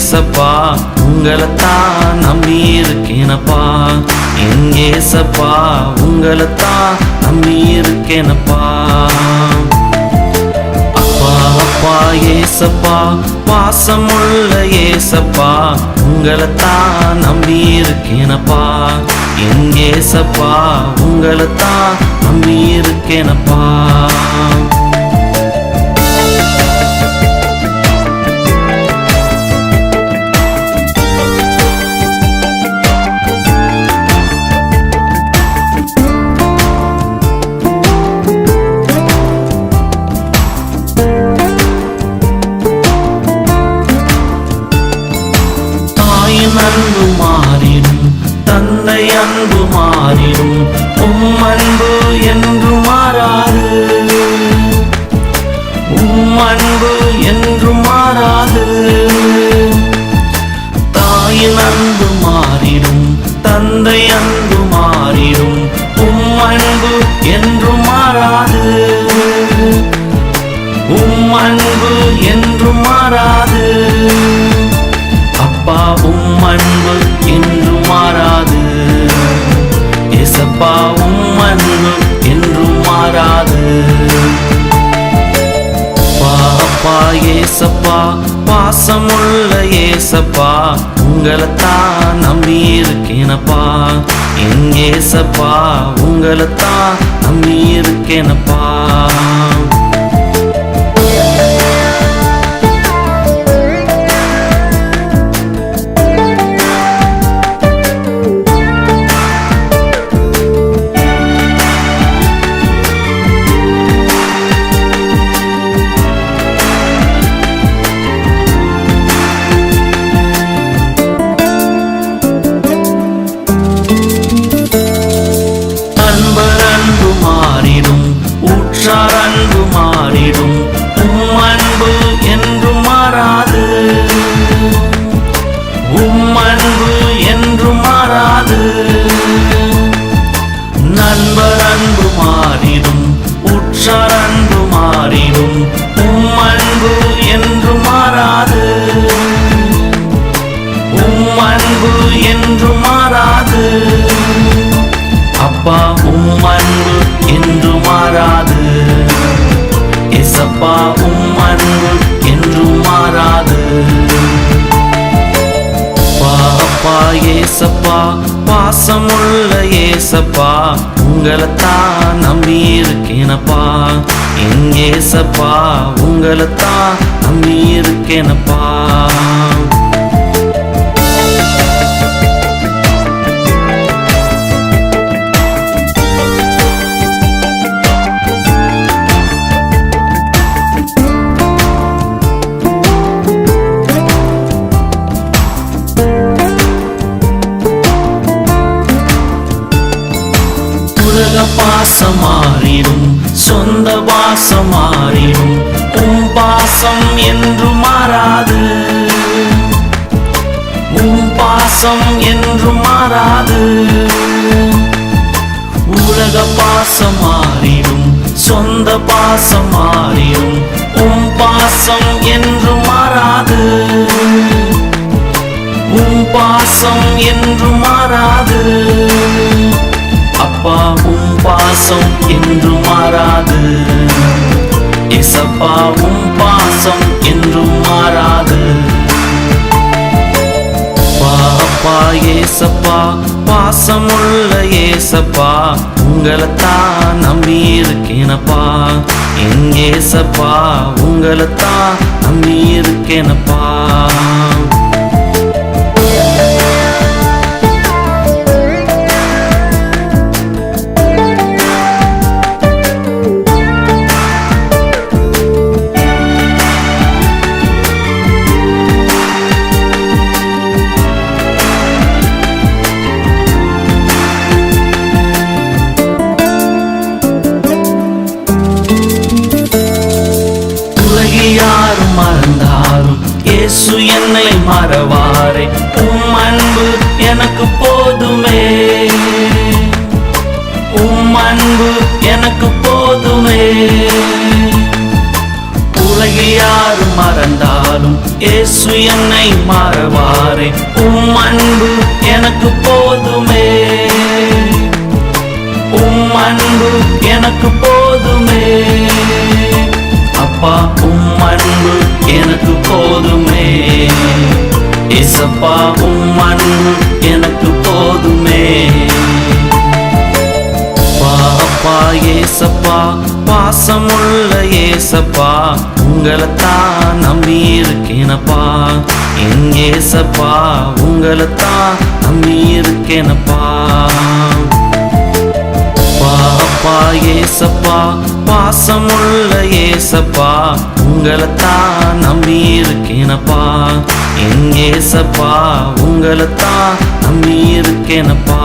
ஏசப்பா உங்களைத்தான் நம்பி இருக்கேனப்பா. ஏசப்பா உங்களைத்தான் நம்பி இருக்கேனப்பா. அப்பா அப்பா ஏசப்பா பாசமுள்ள ஏசப்பா உங்களைத்தான் நம்பி இருக்கேனப்பா. ஏசப்பா உங்களைத்தான் நம்பி இருக்கேனப்பா. அன்பு மாறிடும் தந்தை அன்பு மாறிடும் அன்பு என்று மாறாது. அன்பு என்று மாறாது. தாயின் அன்பு மாறிடும் தந்தை அன்பு மாறிடும் அன்பு என்று மாறாது. அன்பு என்று மாறாது. அப்பா அன்பு என்று மாறாது. ஏசப்பா அன்பு என்று மாறாது. அப்பா ஏசப்பா பாசமுள்ள ஏசப்பா உங்களைத்தான் நம்பி இருக்கேனப்பா. ஏசப்பா உங்களைத்தான் நம்பி இருக்கேனப்பா. ஊற்றார் அன்பு மாறிடும் அன்பு என்று மாறாது. அன்பு என்று மாறாது. நண்பர் அன்பு மாறிடும் ஊற்றார் அன்பு மாறிடும் அன்பு என்று மாறாது. அன்பு என்று மாறாது. அப்பா அன்பு என்று மாறாது. ஏசப்பா அன்பு என்று மாறாது. அப்பா ஏசப்பா பாசமுள்ள ஏசப்பா உங்களைத்தான் நம்பி இருக்கேனப்பா. ஏசப்பா உங்களைத்தான் நம்பி இருக்கேனப்பா. பாசம் மாறிடும் சொந்த பாசம் மாறிடும் பாசம் என்று மாறாது. பாசம் என்று மாறாது. உலக பாசம் மாறிடும் சொந்த பாசம் மாறிடும் பாசம் என்று மாறாது. பாசம் என்று மாறாது. அப்பா பாசம் என்று மாறாது. ஏசப்பா பாசம் என்று மாறாது. அப்பா ஏசப்பா பாசமுள்ள ஏசப்பா உங்களைத்தான் நம்பி இருக்கேனப்பா. ஏசப்பா உங்களைத்தான் நம்பி இருக்கேனப்பா. யாரும் மறந்தாரும் இயேசு என்னை மறவாரே. அன்பு எனக்கு போதுமே. அன்பு எனக்கு போதுமே. உலகை யாரு மறந்தாலும் இயேசு என்னை மறவாரே. உம் அன்பு எனக்கு போதுமே, உம் அன்பு எனக்கு போதுமே. அப்பா உம் அன்பு எனக்கு போதுமே. ஏசப்பா உம் அன்பு எனக்கு போதுமே. அப்பா ஏசப்பா பாசமுள்ள ஏசப்பா, உங்களைத்தான் நம்பி இருக்கேனப்பா. என் ஏசப்பா உங்களைத்தான் நம்பி இருக்கேனப்பா. அப்பா ஏசப்பா பாசமுள்ள ஏசப்பா, உங்களைத்தான் நம்பி இருக்கேனப்பா. என் ஏசப்பா உங்களைத்தான் நம்பி இருக்கேனப்பா.